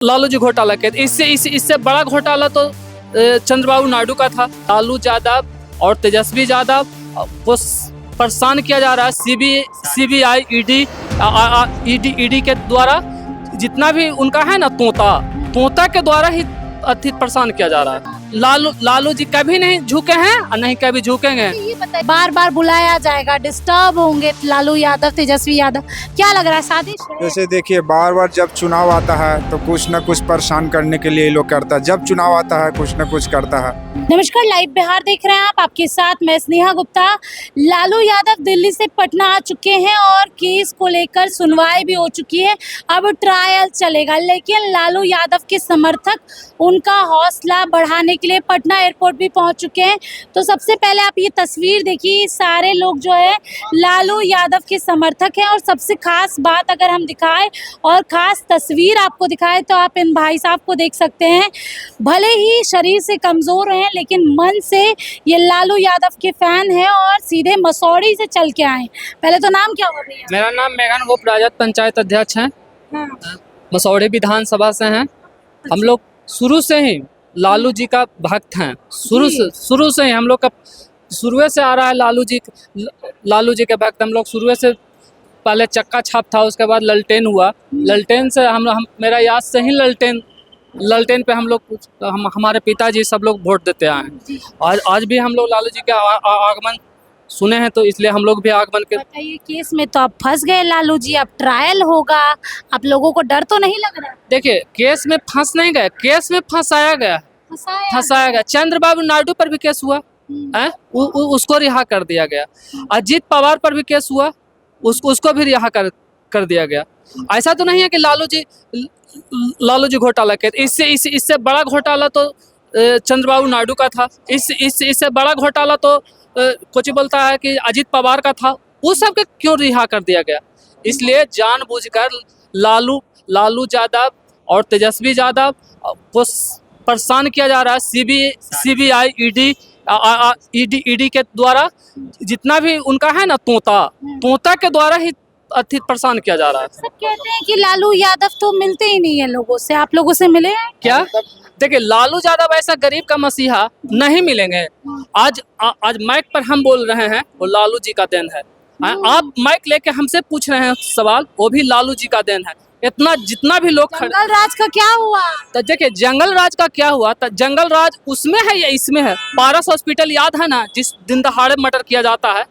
लालू जी घोटाला के इससे बड़ा घोटाला तो चंद्रबाबू नायडू का था। लालू यादव और तेजस्वी यादव को परेशान किया जा रहा है। सीबीआई ईडी के द्वारा जितना भी उनका है ना तोता के द्वारा ही परेशान किया जा रहा है। लालू जी कभी नहीं झुके हैं और नहीं कभी झुकेंगे। ये बताइए, बार बार बुलाया जाएगा, डिस्टर्ब होंगे लालू यादव तेजस्वी यादव, क्या लग रहा है साजिश है? जैसे देखिए बार बार जब चुनाव आता है तो कुछ न कुछ परेशान करने के लिए ये लोग करता है। जब चुनाव आता है कुछ न कुछ करता है। नमस्कार, लाइव बिहार देख रहे हैं आप, आपके साथ मैं स्नेहा गुप्ता। लालू यादव दिल्ली से पटना आ चुके हैं और केस को लेकर सुनवाई भी हो चुकी है। अब ट्रायल चलेगा, लेकिन लालू यादव के समर्थक उनका हौसला बढ़ाने के लिए पटना एयरपोर्ट भी पहुंच चुके हैं। तो सबसे पहले आप ये तस्वीर देखिए, सारे लोग जो है लालू यादव के समर्थक हैं। और सबसे खास बात अगर हम दिखाएं और खास तस्वीर आपको दिखाएं तो आप इन भाई साहब को देख सकते हैं। भले ही शरीर से कमजोर हैं लेकिन मन से ये लालू यादव के फैन हैं और सीधे मसौड़ी से चल के आए। पहले तो नाम क्या हो भैया? मेरा नाम मेघन गोप राजद पंचायत अध्यक्ष हैं। मसौड़ी विधानसभा से हैं। हम लोग शुरू से ही लालू जी का भक्त हैं। शुरू से ही हम लोग का शुरू से आ रहा है लालू जी के भक्त। हम लोग शुरू से पहले चक्का छाप था, उसके बाद ललटेन हुआ। ललटेन से हम मेरा याद से ही ललटेन पे हम लोग हमारे पिताजी सब लोग वोट देते आए हैं। आज भी हम लोग लालू जी के आगमन सुने हैं, तो इसलिए हम लोग भी आगमन के। बताइए, केस में तो आप फंस गए लालू जी, अब ट्रायल होगा, आप लोगों को डर तो नहीं लग रहा? देखिए, केस में फंस नहीं गए, केस में फंसाया गया। चंद्रबाबू नायडू पर भी केस हुआ है, उसको रिहा कर दिया गया। अजीत पवार पर भी केस हुआ, उसको भी रिहा कर दिया गया। ऐसा तो नहीं है कि लालू जी घोटाला के इससे बड़ा घोटाला तो चंद्रबाबू नायडू का था। इससे बड़ा घोटाला तो कुछ बोलता है कि अजीत पवार का था। उस सब के क्यों रिहा कर दिया गया? इसलिए जानबूझकर लालू यादव और तेजस्वी यादव को परेशान किया जा रहा है। सीबीआई ईडी के द्वारा जितना भी उनका है ना तोता के द्वारा ही परेशान किया जा रहा है। सब कहते हैं कि लालू यादव तो मिलते ही नहीं है लोगों से, आप लोगों से मिले हैं क्या? देखिए, लालू यादव ऐसा गरीब का मसीहा नहीं मिलेंगे। आज माइक पर हम बोल रहे हैं, वो लालू जी का देन है। आप माइक लेके हमसे पूछ रहे हैं सवाल, वो भी लालू जी का देन है। इतना जितना भी लोग जंगल राज का क्या हुआ? तो देखिए, जंगल राज का क्या हुआ? तो जंगल राज उसमें है या इसमें है? पारस हॉस्पिटल याद है ना, जिस दिन दहाड़े मर्डर किया जाता है,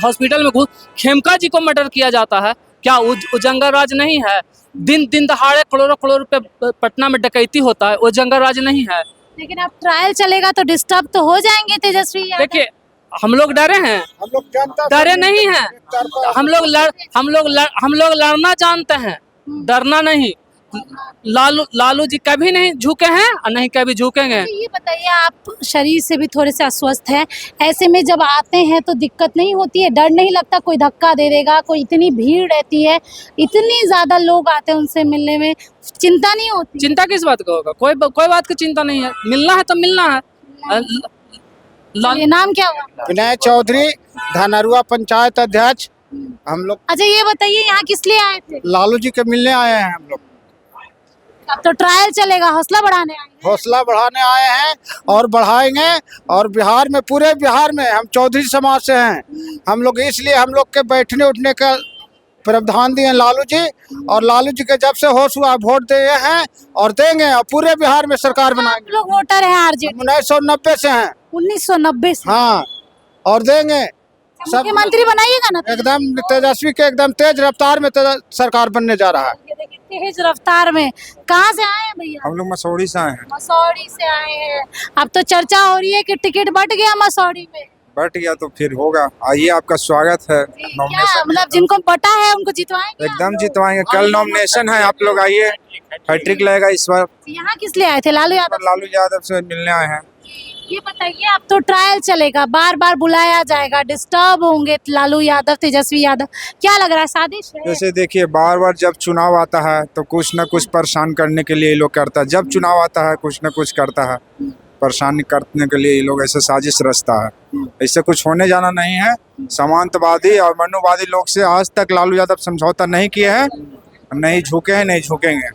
हॉस्पिटल में घुस खेमका जी को मर्डर किया जाता है। क्या वो जंगल राज नहीं है? दिन दहाड़े करोड़ों रुपए पटना में डकैती होता है, वो जंगल राज नहीं है? लेकिन अब ट्रायल चलेगा तो डिस्टर्ब तो हो जाएंगे तेजस्वी यादव। देखिए, हम लोग डरे हैं? हम लोग डरे नहीं हैं। हम लोग लड़ना जानते हैं, डरना नहीं। लालू जी कभी नहीं झुके हैं और नहीं कभी झुकेंगे। ये बताइए, आप शरीर से भी थोड़े से अस्वस्थ हैं, ऐसे में जब आते हैं तो दिक्कत नहीं होती है? डर नहीं लगता कोई धक्का दे देगा? कोई इतनी भीड़ रहती है, इतनी ज्यादा लोग आते हैं, उनसे मिलने में चिंता नहीं होती? चिंता किस बात का होगा? कोई बात की चिंता नहीं है। मिलना है तो मिलना है। ये नाम क्या हुआ? विनय चौधरी, धनरुआ पंचायत अध्यक्ष। हम लोग अच्छा, ये बताइए, यहाँ किस लिए आए थे? लालू जी के मिलने आए हैं। हम लोग अब तो ट्रायल चलेगा, हौसला बढ़ाने आए हैं। हौसला बढ़ाने आए हैं और बढ़ाएंगे। और बिहार में, पूरे बिहार में हम चौधरी समाज से हैं। हम लोग इसलिए हम लोग के बैठने उठने का प्रावधान दिए लालू जी। और लालू जी के जब से होश हुआ वोट दिए हैं और देंगे, और पूरे बिहार में सरकार बनाएंगे। आप लोग वोटर हैं आरजेडी? 1990 से हैं। 1990 से? हाँ, और देंगे। सब मुख्यमंत्री बनाइएगा ना? एकदम तेजस्वी के एकदम तेज रफ्तार में सरकार बनने जा रहा है। ये देखिए, तेज रफ्तार में। कहाँ से आए हैं भैया? हम लोग मसौड़ी से आए हैं। मसौड़ी से आए हैं। अब तो चर्चा हो रही है कि टिकट बट गया मसौड़ी में। बट गया तो फिर होगा। आइए, आपका स्वागत है। क्या मतलब जिनको बटा है उनको जितवाएंगे? एकदम जितवाएंगे। कल नॉमिनेशन है, आप लोग आइए, हैट्रिक लगेगा इस बार। यहाँ किस लिए आए थे? लालू यादव? लालू यादव से मिलने आए हैं। ये बताइए, अब तो ट्रायल चलेगा, बार बार बुलाया जाएगा, डिस्टर्ब होंगे लालू यादव तेजस्वी यादव, क्या लग रहा है साजिश है? जैसे देखिए बार बार जब चुनाव आता है तो कुछ न कुछ परेशान करने के लिए ये लोग करता है। जब चुनाव आता है कुछ न कुछ करता है, परेशान करने के लिए ये लोग ऐसे साजिश रचता है। इससे कुछ होने जाना नहीं है। समांतवादी और मनुवादी लोग से आज तक लालू यादव समझौता नहीं किए हैं, नहीं झुके हैं, नहीं झुकेंगे।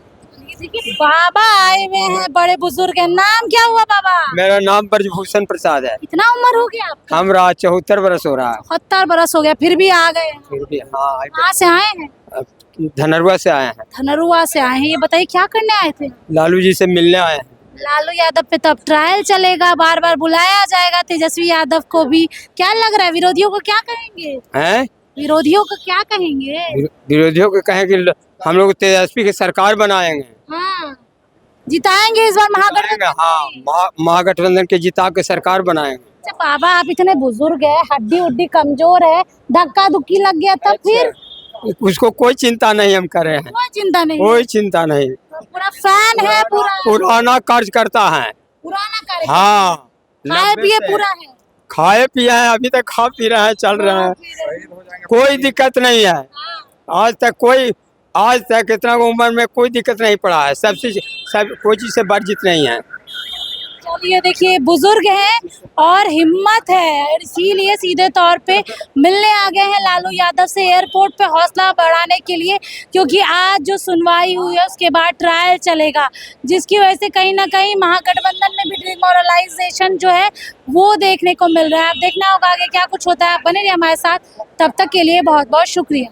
देखिए बाबा आए हुए हैं, बड़े बुजुर्ग हैं। नाम क्या हुआ बाबा? मेरा नाम ब्रजभूषण प्रसाद है। कितना उम्र हो गया आपका? हमरा 74 बरस हो रहा है। 70 बरस हो गया, फिर भी आ गए हैं। फिर भी हाँ, कहाँ से आए हैं? धनरुआ से आए हैं। धनरुआ से आए हैं। ये बताइए क्या करने आए थे? लालू जी से मिलने आए हैं। लालू यादव पे तो अब ट्रायल चलेगा, बार बार बुलाया जाएगा तेजस्वी यादव को भी। क्या लग रहा है, विरोधियों को क्या कहेंगे? हैं? विरोधियों को क्या कहेंगे? विरोधियों को कहें कि हम लोग तेजस्वी की सरकार बनाएंगे। हाँ, जिताएंगे इस बार महागठबंधन। हाँ, महागठबंधन के जिता के सरकार बनाएंगे। अच्छा बाबा, आप इतने बुजुर्ग है, हड्डी उड्डी कमजोर है, धक्का दुक्की लग गया तब फिर? उसको कोई चिंता नहीं हम कर रहे हैं। कोई चिंता नहीं, कोई चिंता नहीं। पूरा फैन है, पूरा पुराना कार्यकर्ता है। पुराना कार्यक्रम। हाँ, खाए पिए पूरा है। खाए पिए हैं, अभी तक खा पी रहे हैं, चल रहे हैं, कोई दिक्कत नहीं है। आज तक इतना उम्र में कोई दिक्कत नहीं पड़ा है। सब कोई चीज से वर्जित नहीं है। चलिए देखिए, बुजुर्ग हैं और हिम्मत है, इसीलिए सीधे तौर पे मिलने आ गए हैं लालू यादव से एयरपोर्ट पे हौसला बढ़ाने के लिए, क्योंकि आज जो सुनवाई हुई है उसके बाद ट्रायल चलेगा, जिसकी वजह से कहीं ना कहीं महागठबंधन में भी डिमोरलाइजेशन जो है वो देखने को मिल रहा है। अब देखना होगा आगे क्या कुछ होता है। आप बने रहिए हमारे साथ, तब तक के लिए बहुत बहुत शुक्रिया।